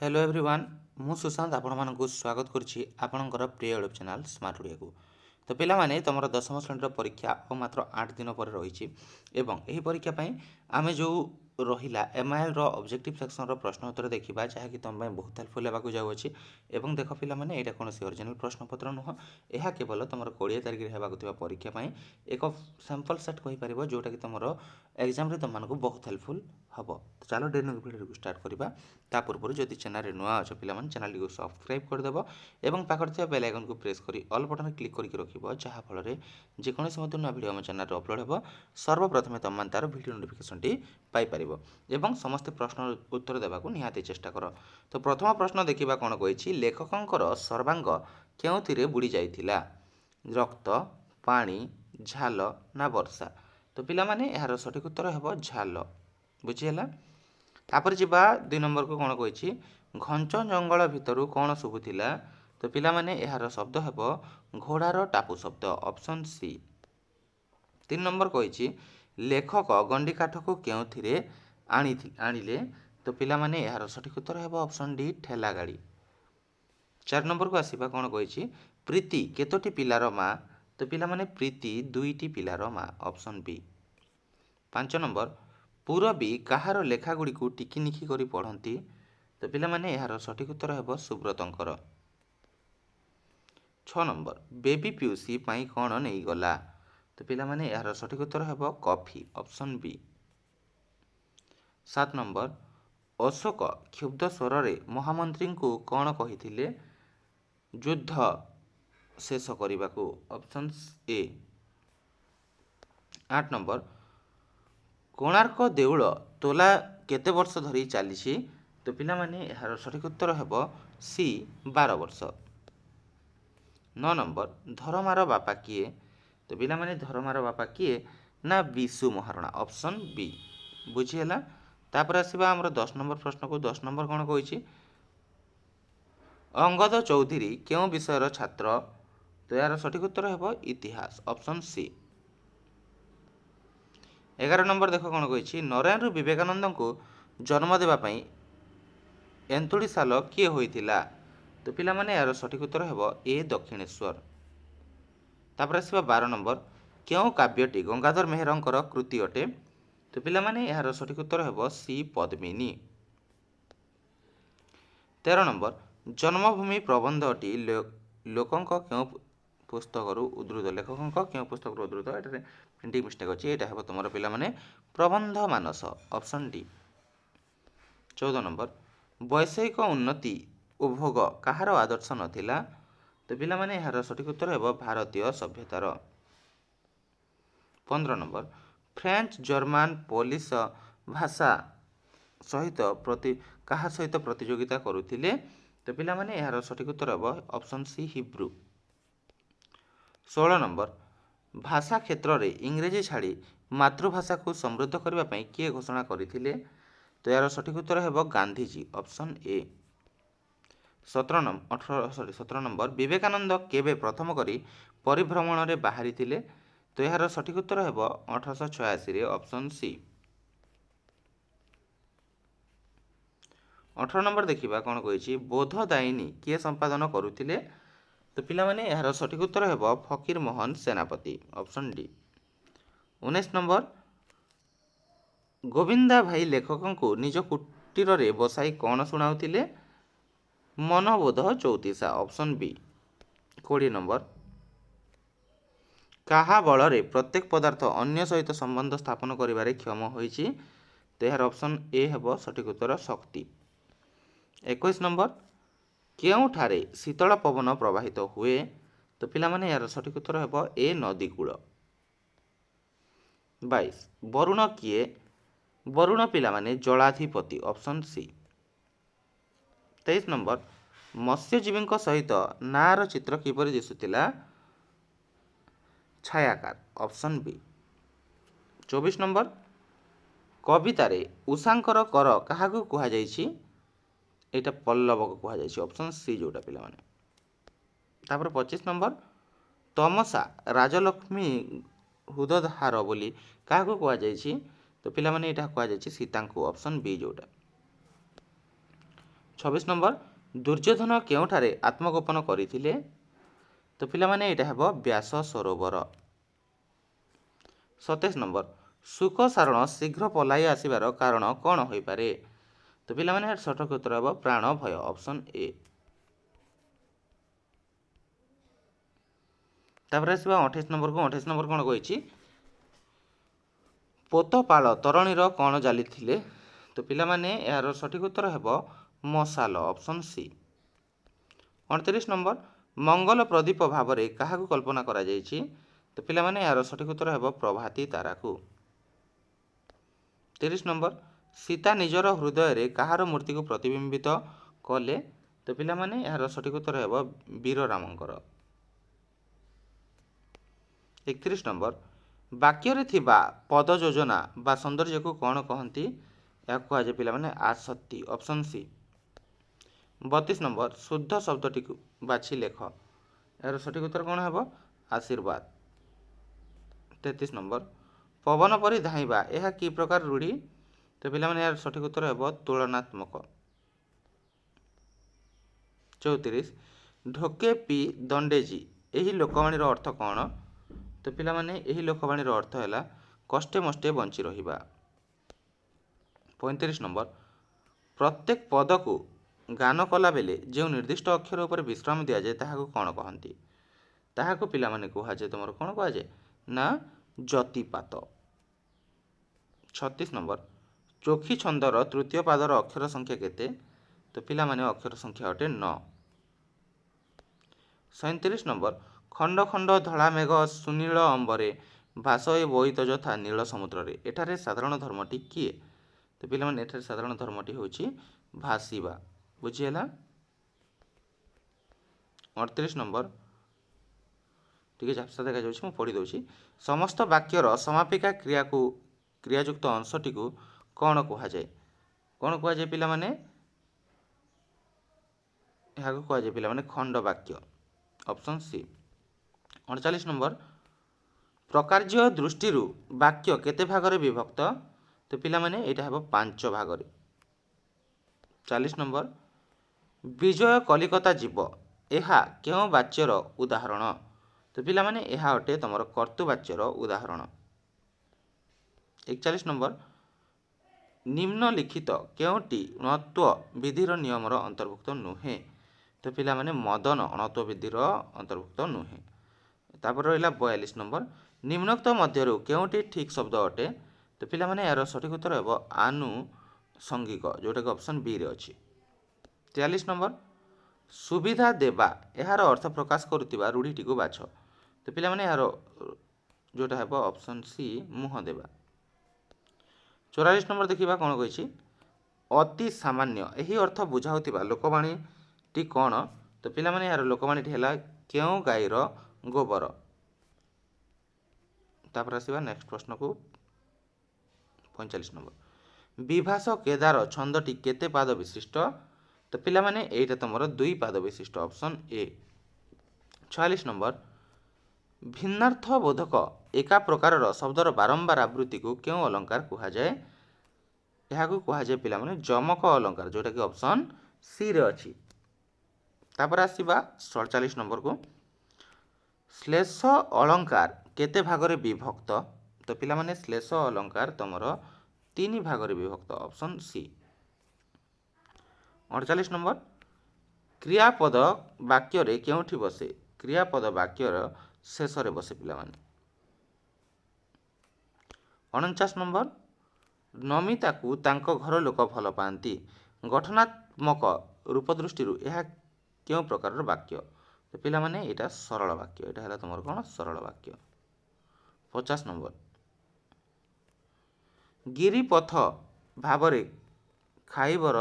Hello everyone मु सुशांत आपको स्वागत करुच्ची आपणकर प्रिय यूट्यूब चैनल स्मार्ट ओडिया को। तो पिलामाने तुम दशम श्रेणी परीक्षा मात्र 8 दिन पर रही एवं यही परीक्षा आम जो रहा एमआईएल ऑब्जेक्टिव सेक्शन प्रश्न उत्तर देखा जहाँकि तुम बहुत हेल्पफुल होगा जाऊँगी। एवं देख पिलामाने यहाँ कौन ओरिजिनल प्रश्नपत्र नुह यह केवल तुम 20 तारिख होगा परीक्षा एक सैंपल सेट कहीपर जोटा कि तुम एग्जाम तुमको बहुत हेल्पफुल हम। तो चलो डेली वीडियो को स्टार्ट करवा ता पूर्व जदि चैनल नुआ अच्छे पिलाମାନେ चैनल को सब्सक्राइब करदेव और पाखे बेल आइकन को प्रेस कर ऑल बटन क्लिक करके रखिब जहाँफल जेकोसी नुआ वीडियो आम चैनल अपलोड हो सर्वप्रथमे तुम तार वीडियो नोटिफिकेशन टी पाइपर एवं समस्त प्रश्न उत्तर देवाक निहाती चेष्टा कर। तो प्रथम प्रश्न देखा कौन कही लेखकर सर्वांग के बुड़ी जाइथिला रक्त पानी झाल ना वर्षा। तो पिलाମାନେ यार सठिक उत्तर है झाल बुझीगला। तापर जीवा 2 नंबर को कौन कही घंच जंगल भितर कौन शुभुला। तो पिलाମାନେ यार शब्द है घोड़ार टापू शब्द ऑप्शन सी। 3 नंबर कही लेखक गंडी काठ को क्यों आनिले। तो पिलाମାନେ यार सठिक उत्तर है ऑप्शन डी ठेला गाड़ी। 4 नंबर को आसवा कौन कही प्रीति केतोटी पिलार माँ। तो पिलाମାନେ प्रीति 2टी पिलार माँ ऑप्शन बी। 5 नंबर पूरबी कହାର लेखागुड़ी को टिकिनिखि करी पढ़ती। तो पिलाମାନେ यार सठिक उत्तर है सुब्रतंकर। 6 नंबर बेबी पियूसी पाई कौन नहीं गला। तो पिलाମାନେ यार सठिक उत्तर है coffee option B. 7 number Ashok क्षुब्ध स्वर रे महामंत्री को कौन कही युद्ध शेष करने को ऑप्शन ए। 8 नंबर कोणार्क देउल तोला केते वर्ष धरी चली। तो पिलाମାନେ यार सठिक उत्तर है सी 12 वर्ष। 9 नंबर धर्मार बापा किए। तो पिलाମାନେ धर्मार बापा किए ना विशु महारणा ऑप्शन बी बुझीगला। तापर आसवा आमर 10 नंबर प्रश्न को 10 नंबर कौन कही अंगद चौधरी क्यों विषयर छात्र। तो यार सठिक उत्तर है इतिहास ऑप्शन सी। 11 नंबर देख कौन कही नारायण विवेकानंद को जन्म देवाई एंतुड़ी साल किए होइथिला। तो पिलाମାନେ यार सठिक उत्तर है ए दक्षिणेश्वर। तापर आसवा 12 नंबर क्यों काव्यटी गंगाधर मेहरंकर कृति अटे। तो पिलाମାନେ यार सठिक उत्तर है सी पद्मिनी। 13 नंबर जन्मभूमि प्रबंधटी लोकंक क्यों पुस्तक उद्धृत लेखक क्यों पुस्तक उद्धृत ये प्रिंटिंग मिस्टेक अच्छी यहाँ है तुम पिलाମାନେ प्रबंध मानस ऑप्शन डी। 14 नंबर वैषयिक उन्नति और भोग कହାର आदर्श नथिला। तो पिलाମାନେ यार सठिक उत्तर है भारतीय सभ्यतार। 15 नंबर फ्रेंच जर्मान पोलिश भाषा सहित कहा सहित प्रतियोगिता करुथिले। तो पिलाମାନେ यार सठिक उत्तर है ऑप्शन सी हिब्रू। 16 नंबर भाषा क्षेत्र में इंग्रेजी छाड़ी मातृभाषा को समृद्ध करने किए घोषणा करथिले। तो यार सठिक उत्तर है Gandhiji option A. 17 number Vivekananda केबे प्रथम करी परिभ्रमण रे बाहरी थिले। तो यार सठिक उत्तर है 1886 ऑप्शन सी। 18 नंबर देखा कौन कही बोधदायिनी किए संपादन करुथिले। तो पिलाମାନେ यार सठिक उत्तर है फकीर मोहन सेनापति ऑप्शन डी। 19 नंबर गोविंदा भाई लेखक को निज कुटीर रे बसाई कौन शुणाउथिले मनोबोध चौतीसा ऑप्शन बी। 20 नंबर काहा बल रे प्रत्येक पदार्थ अन्य सहित संबंध स्थापन करिबारे क्षम होइछि। तो यार ऑप्शन ए है सठिक उत्तर शक्ति। 21 नंबर केउठारे शीतल पवन प्रवाहित हुए। तो पिलाମାନେ यार सठिक उत्तर है ए नदीकूल। 22 वरुण किए वरुण पिलाମାନେ जलाधिपति ऑप्शन सी। 23 नंबर मत्स्यजीवी सहित नार चित्र किपरि दिशुतिला छायाकार ऑप्शन बी। 24 नंबर कवितारे उषांकर कर क्या कहुई यहाँ पल्लव को कहुई ऑप्शन सी जोटा पिलाମାନେ। तापर 25 नंबर तमसा राजलक्ष्मी हुदधार बोली क्या कहुई। तो पिलाମାନେ यहाँ कहुई सीता को ऑप्शन बी जोटा। 26 ନମ୍ବର ଦୁର୍ଯ୍ୟୋଧନ କେଉଁଠାରେ ଆତ୍ମଗୋପନ କରିଥିଲେ? ତ ପିଲାମାନେ ଏଇଟା ହେବ ବ୍ୟାସ ସରୋବର। 27 ନମ୍ବର ଶୁକ ସାରଣ ଶୀଘ୍ର ପଳାଇ ଆସିବାର କାରଣ କ'ଣ ହୋଇପାରେ? ତ ପିଲାମାନେ ସଠିକ୍ ଉତ୍ତର ହେବ ପ୍ରାଣ ଭୟ, ଅପସନ୍ ଏ। ତାପରେ ଆସିବା 28 ନମ୍ବରକୁ। 28 ନମ୍ବର କ'ଣ କହିଛି? ପୋତପାଳ ତରଣୀର କ'ଣ ଜାଲିଥିଲେ? ତ ପିଲାମାନେ ଏହାର ସଠିକ୍ ଉତ୍ତର ହେବ ମଶାଲ, ଅପସନ୍ ସି। 29 ନମ୍ବର ମଙ୍ଗଳ ପ୍ରଦୀପ ଭାବରେ କାହାକୁ କଳ୍ପନା କରାଯାଇଛି? ତ ପିଲାମାନେ ଏହାର ସଠିକ୍ ଉତ୍ତର ହେବ ପ୍ରଭାତୀ ତାରାକୁ। 30 ନମ୍ବର ସୀତା ନିଜର ହୃଦୟରେ କାହାର ମୂର୍ତ୍ତିକୁ ପ୍ରତିବିମ୍ବିତ କଲେ? ତ ପିଲାମାନେ ଏହାର ସଠିକ୍ ଉତ୍ତର ହେବ ବୀରରାମଙ୍କର। 31 ନମ୍ବର ବାକ୍ୟରେ ଥିବା ପଦ ଯୋଜନା ବା ସୌନ୍ଦର୍ଯ୍ୟକୁ କ'ଣ କହନ୍ତି? ଏହାକୁ କୁହାଯାଏ ପିଲାମାନେ ଆସକ୍ତି, ଅପସନ୍ ସି। 32 ନମ୍ବର ଶୁଦ୍ଧ ଶବ୍ଦଟିକୁ ବାଛି ଲେଖ। ଏହାର ସଠିକ୍ ଉତ୍ତର କ'ଣ ହେବ? ଆଶୀର୍ବାଦ। 33 ନମ୍ବର ପବନ ପରି ଧାଇଁବା ଏହା କି ପ୍ରକାର ରୂଢ଼ି? ତ ପିଲାମାନେ ଏହାର ସଠିକ୍ ଉତ୍ତର ହେବ ତୁଳନାତ୍ମକ। 34 ଢୋକେ ପି ଦଣ୍ଡେଜି ଏହି ଲୋକବାଣୀର ଅର୍ଥ କ'ଣ? ତ ପିଲାମାନେ ଏହି ଲୋକବାଣୀର ଅର୍ଥ ହେଲା କଷ୍ଟେ ମଷ୍ଟେ ବଞ୍ଚି ରହିବା। 35 ନମ୍ବର ପ୍ରତ୍ୟେକ ପଦକୁ ଗାନ କଲାବେଳେ ଯେଉଁ ନିର୍ଦ୍ଦିଷ୍ଟ ଅକ୍ଷର ଉପରେ ବିଶ୍ରାମ ଦିଆଯାଏ ତାହାକୁ କ'ଣ କହନ୍ତି? ତାହାକୁ ପିଲାମାନେ କୁହାଯାଏ ତୁମର କ'ଣ କୁହାଯାଏ? ନା ଯତିପାତ। 36 ନମ୍ବର ଚୋଖୀ ଛନ୍ଦର ତୃତୀୟ ପାଦର ଅକ୍ଷର ସଂଖ୍ୟା କେତେ? ତ ପିଲାମାନେ ଅକ୍ଷର ସଂଖ୍ୟା ଅଟେ 9। 37 ନମ୍ବର ଖଣ୍ଡ ଖଣ୍ଡ ଧଳା ମେଘ ସୁନୀଳ ଅମ୍ବରେ ଭାସଏ ବୋଇତ ଯଥା ନୀଳ ସମୁଦ୍ରରେ ଏଠାରେ ସାଧାରଣ ଧର୍ମଟି କିଏ? ତ ପିଲାମାନେ ଏଠାରେ ସାଧାରଣ ଧର୍ମଟି ହେଉଛି ଭାସିବା। ବୁଝିହେଲା? 38 ନମ୍ବର ଟିକେ ଝାପ୍ସା ଦେଖାଯାଉଛି, ମୁଁ ପଢ଼ି ଦେଉଛି। ସମସ୍ତ ବାକ୍ୟର ସମାପିକା କ୍ରିୟାଯୁକ୍ତ ଅଂଶଟିକୁ କ'ଣ କୁହାଯାଏ? କ'ଣ କୁହାଯାଏ ପିଲାମାନେ? ଏହାକୁ କୁହାଯାଏ ପିଲାମାନେ ଖଣ୍ଡ ବାକ୍ୟ, ଅପସନ୍ ସି। 39 ନମ୍ବର ପ୍ରକାର୍ଯ୍ୟ ଦୃଷ୍ଟିରୁ ବାକ୍ୟ କେତେ ଭାଗରେ ବିଭକ୍ତ? ତ ପିଲାମାନେ ଏଇଟା ହେବ 5 ଭାଗରେ। 40 ନମ୍ବର ବିଜୟ କଲିକତା ଯିବ ଏହା କେଉଁ ବାଚ୍ୟର ଉଦାହରଣ? ତ ପିଲାମାନେ ଏହା ଅଟେ ତୁମର କର୍ତ୍ତୃବାଚ୍ୟର ଉଦାହରଣ। 41 ନମ୍ବର ନିମ୍ନଲିଖିତ କେଉଁଟି ଅଣତ୍ୱ ବିଧିର ନିୟମର ଅନ୍ତର୍ଭୁକ୍ତ ନୁହେଁ? ତ ପିଲାମାନେ ମଦନ ଅଣତ୍ୱ ବିଧିର ଅନ୍ତର୍ଭୁକ୍ତ ନୁହେଁ। ତାପରେ ରହିଲା 42 ନମ୍ବର ନିମ୍ନୋକ୍ତ ମଧ୍ୟରୁ କେଉଁଟି ଠିକ୍ ଶବ୍ଦ ଅଟେ? ତ ପିଲାମାନେ ଏହାର ସଠିକ୍ ଉତ୍ତର ହେବ ଆନୁଷଙ୍ଗିକ, ଯେଉଁଟାକି ଅପସନ୍ ବିରେ ଅଛି। 43 ନମ୍ବର ସୁବିଧା ଦେବା ଏହାର ଅର୍ଥ ପ୍ରକାଶ କରୁଥିବା ରୂଢ଼ିଟିକୁ ବାଛ। ତ ପିଲାମାନେ ଏହାର ଯେଉଁଟା ହେବ ଅପସନ୍ ସି ମୁହଁ ଦେବା। 44 ନମ୍ବର ଦେଖିବା କ'ଣ କହିଛି? ଅତି ସାମାନ୍ୟ ଏହି ଅର୍ଥ ବୁଝାଉଥିବା ଲୋକବାଣୀଟି କ'ଣ? ତ ପିଲାମାନେ ଏହାର ଲୋକବାଣୀଟି ହେଲା କେଉଁ ଗାଈର ଗୋବର। ତାପରେ ଆସିବା ନେକ୍ସଟ ପ୍ରଶ୍ନକୁ। 45 ନମ୍ବର ବିଭାସ କେଦାର ଛନ୍ଦଟି କେତେ ପାଦ ବିଶିଷ୍ଟ? ତ ପିଲାମାନେ ଏଇଟା ତୁମର 2 ପାଦ ବିଶିଷ୍ଟ, ଅପସନ୍ ଏ। 46 ନମ୍ବର ଭିନ୍ନାର୍ଥ ବୋଧକ ଏକା ପ୍ରକାରର ଶବ୍ଦର ବାରମ୍ବାର ଆବୃତ୍ତିକୁ କେଉଁ ଅଲଙ୍କାର କୁହାଯାଏ? ଏହାକୁ କୁହାଯାଏ ପିଲାମାନେ ଯମକ ଅଲଙ୍କାର, ଯେଉଁଟାକି ଅପସନ୍ ସିରେ ଅଛି। ତାପରେ ଆସିବା 47 ନମ୍ବରକୁ। ଶ୍ଲେଷ ଅଳଙ୍କାର କେତେ ଭାଗରେ ବିଭକ୍ତ? ତ ପିଲାମାନେ ଶ୍ଲେଷ ଅଲଙ୍କାର ତୁମର 3 ଭାଗରେ ବିଭକ୍ତ, ଅପସନ୍ ସି। 48 ନମ୍ବର କ୍ରିୟାପଦ ବାକ୍ୟରେ କେଉଁଠି ବସେ? କ୍ରିୟାପଦ ବାକ୍ୟର ଶେଷରେ ବସେ ପିଲାମାନେ। 49 ନମ୍ବର ନମିତାକୁ ତାଙ୍କ ଘର ଲୋକ ଭଲ ପାଆନ୍ତି ଗଠନାତ୍ମକ ରୂପ ଦୃଷ୍ଟିରୁ ଏହା କେଉଁ ପ୍ରକାରର ବାକ୍ୟ? ତ ପିଲାମାନେ ଏଇଟା ସରଳ ବାକ୍ୟ, ଏଇଟା ହେଲା ତୁମର କ'ଣ? ସରଳ ବାକ୍ୟ। 50 ନମ୍ବର ଗିରିପଥ ଭାବରେ ଖାଇବର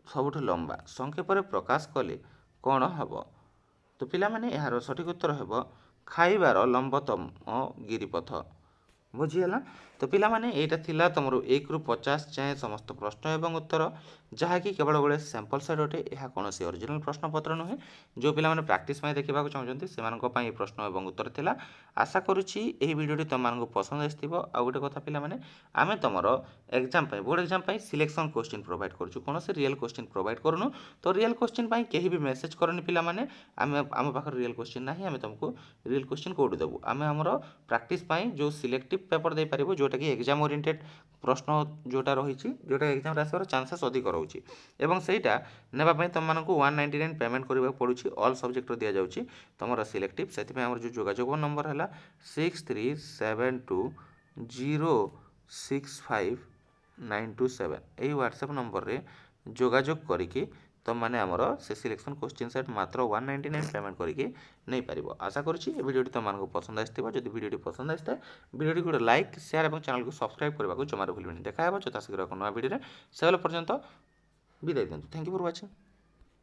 ସବୁଠୁ ଲମ୍ବା ସଂକ୍ଷେପରେ ପ୍ରକାଶ କଲେ କ'ଣ ହେବ? ତ ପିଲାମାନେ ଏହାର ସଠିକ୍ ଉତ୍ତର ହେବ ଖାଇବାର ଲମ୍ବତମ ଗିରିପଥ। बुझीगला। तो पिलामाने एटा थिला तुमर 1 रु 50 जाए समस्त प्रश्न एवं उत्तर जहाँकि केवल गोटे सैंपल सेट अटे। यह कौन सी ओरिजिनल प्रश्नपत्र नुहे। जो पिलामाने प्रैक्टिस में देखा चाहते से प्रश्न एवं उत्तर थिला। आशा करुच्ची यही वीडियोटी तुमको पसंद आसो। आ गोटे कथा पिलामाने आमे तुमर exam board exam selection question provide करूँ। कौन से रियल क्वेश्चन प्रोवाइड करूँ। तो रियल क्वेश्चन कहीं भी मेसेज करनी पिलामाने आम पाखे रियल क्वेश्चन ना आम तुमको रियल क्वेश्चन कौटू देवु। आम आमर प्रैक्टिस जो सिलेक्टिव पेपर दे पारिबो जोटा कि एग्जाम ओरिएंटेड प्रश्न जोटा रही जोटा एग्जाम आसार चांसेस अधिक रोचे एवं सेटा नेबापी तुम मानक 199 पेमेंट करने पड़ुछि। ऑल सब्जेक्ट दि जाऊँगी तुम सिलेक्टिव से जो जोगाजोग नंबर है 6372065927 यही व्हाट्सएप नंबर रे जोगाजोग करिकी तुम मैंने आमर से सिलेक्शन क्वेश्चन सेट मात्र 199 पेमेंट करके नहीं पार। आशा करुच्ची वीडियोटी तुमको पसंद आसो। जब वीडियोटी पसंद आए वीडियोटी गोटे लाइक शेयर और चैनल को सब्सक्राइब करने को जमार भूल। देखा यथाशीघ्र एक नया वीडियो से पर्यंत विदाय दिंतु। Thank you for watching.